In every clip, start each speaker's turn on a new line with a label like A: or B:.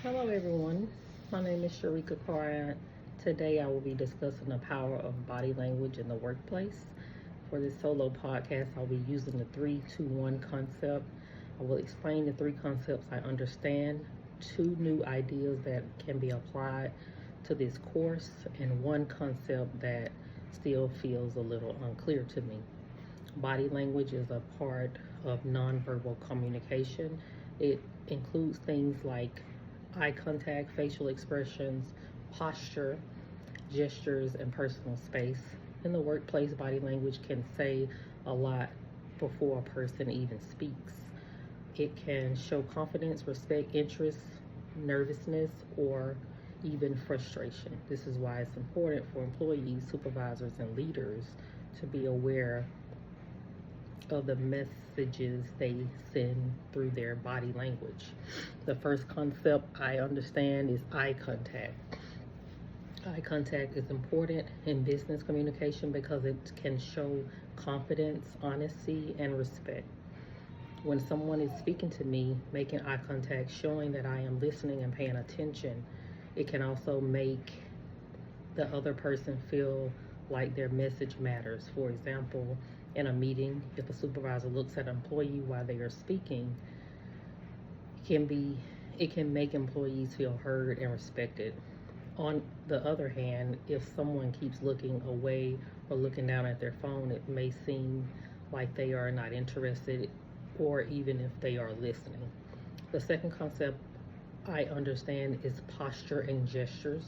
A: Hello, everyone. My name is Sharika Carr. Today, I will be discussing the power of body language in the workplace. For this solo podcast, I'll be using the 3-2-1 concept. I will explain the three concepts I understand, two new ideas that can be applied to this course, and one concept that still feels a little unclear to me. Body language is a part of nonverbal communication. It includes things like eye contact, facial expressions, posture, gestures, and personal space. In the workplace, body language can say a lot before a person even speaks. It can show confidence, respect, interest, nervousness, or even frustration. This is why it's important for employees, supervisors, and leaders to be aware of the messages they send through their body language. The first concept I understand is eye contact. Eye contact is important in business communication because it can show confidence, honesty, and respect. When someone is speaking to me, making eye contact, showing that I am listening and paying attention, it can also make the other person feel like their message matters. For example, in a meeting, if a supervisor looks at an employee while they are speaking, it can make employees feel heard and respected. On the other hand, if someone keeps looking away or looking down at their phone, it may seem like they are not interested, or even if they are listening. The second concept I understand is posture and gestures.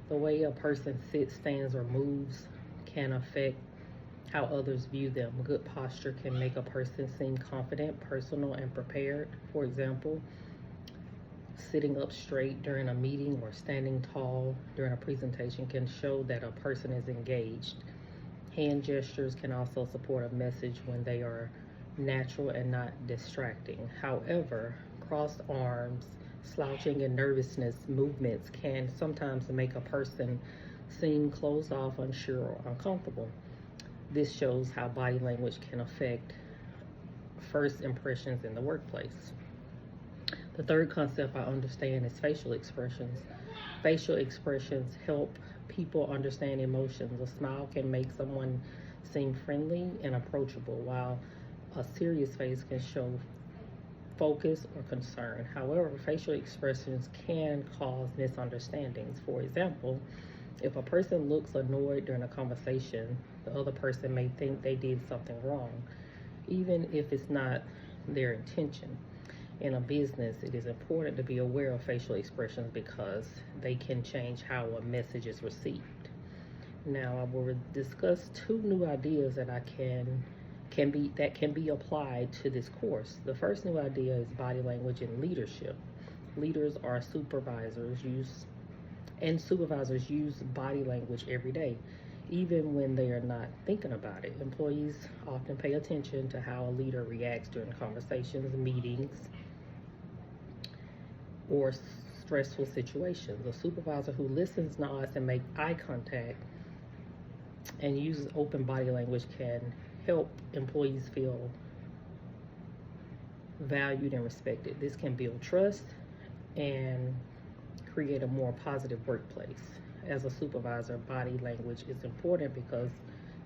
A: The way a person sits, stands, or moves can affect how others view them. Good posture can make a person seem confident, personal, and prepared. For example, sitting up straight during a meeting or standing tall during a presentation can show that a person is engaged. Hand gestures can also support a message when they are natural and not distracting. However, crossed arms, slouching, and nervousness movements can sometimes make a person seem closed off, unsure, or uncomfortable. This shows how body language can affect first impressions in the workplace. The third concept I understand is facial expressions. Facial expressions help people understand emotions. A smile can make someone seem friendly and approachable, while a serious face can show focus or concern. However, facial expressions can cause misunderstandings. For example, if a person looks annoyed during a conversation, the other person may think they did something wrong, even if it's not their intention. In a business, it is important to be aware of facial expressions because they can change how a message is received. Now, I will discuss two new ideas that can be applied to this course. The first new idea is body language and leadership. Leaders are supervisors use body language every day, even when they are not thinking about it. Employees often pay attention to how a leader reacts during conversations, meetings, or stressful situations. A supervisor who listens, nods, and makes eye contact and uses open body language can help employees feel valued and respected. This can build trust and create a more positive workplace. As a supervisor, body language is important because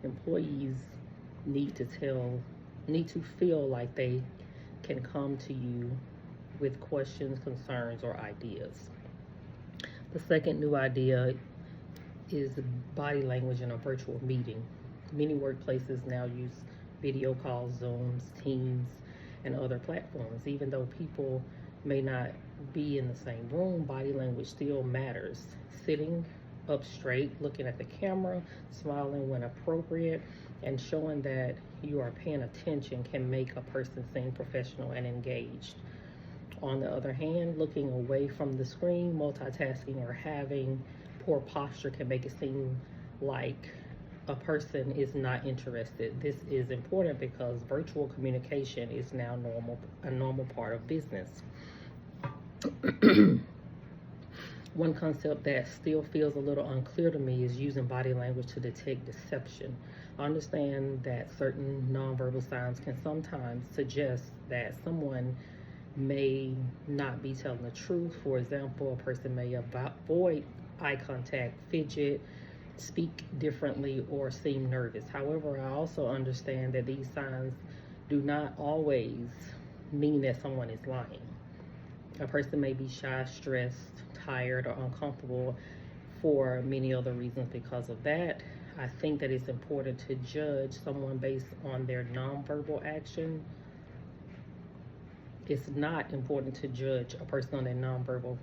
A: employees need to feel like they can come to you with questions, concerns, or ideas. The second new idea is body language in a virtual meeting. Many workplaces now use video calls, Zooms, Teams, and other platforms. Even though people may not be in the same room, body language still matters. Sitting up straight, looking at the camera, smiling when appropriate, and showing that you are paying attention can make a person seem professional and engaged. On the other hand, looking away from the screen, multitasking, or having poor posture can make it seem like a person is not interested. This is important because virtual communication is now a normal part of business. One concept that still feels a little unclear to me is using body language to detect deception. I understand that certain nonverbal signs can sometimes suggest that someone may not be telling the truth. For example, a person may avoid eye contact, fidget, speak differently, or seem nervous. However, I also understand that these signs do not always mean that someone is lying. A person may be shy, stressed, tired, or uncomfortable for many other reasons because of that. I think that it's important to judge someone based on their nonverbal action. It's not important to judge a person on their nonverbal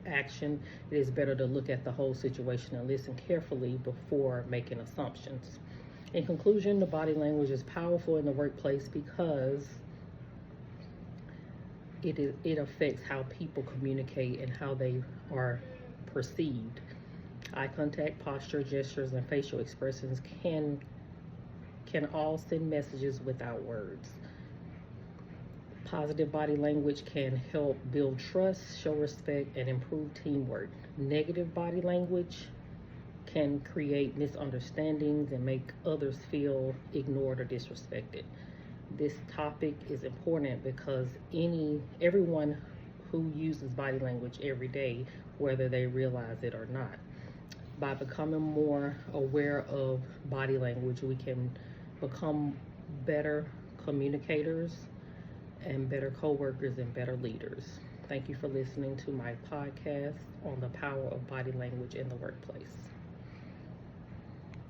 A: action. It is better to look at the whole situation and listen carefully before making assumptions. In conclusion, the body language is powerful in the workplace because it affects how people communicate and how they are perceived. Eye contact, posture, gestures, and facial expressions can all send messages without words. Positive body language can help build trust, show respect, and improve teamwork. Negative body language can create misunderstandings and make others feel ignored or disrespected. This topic is important because everyone who uses body language every day, whether they realize it or not. By becoming more aware of body language, we can become better communicators and better co-workers and better leaders. Thank you for listening to my podcast on the power of body language in the workplace.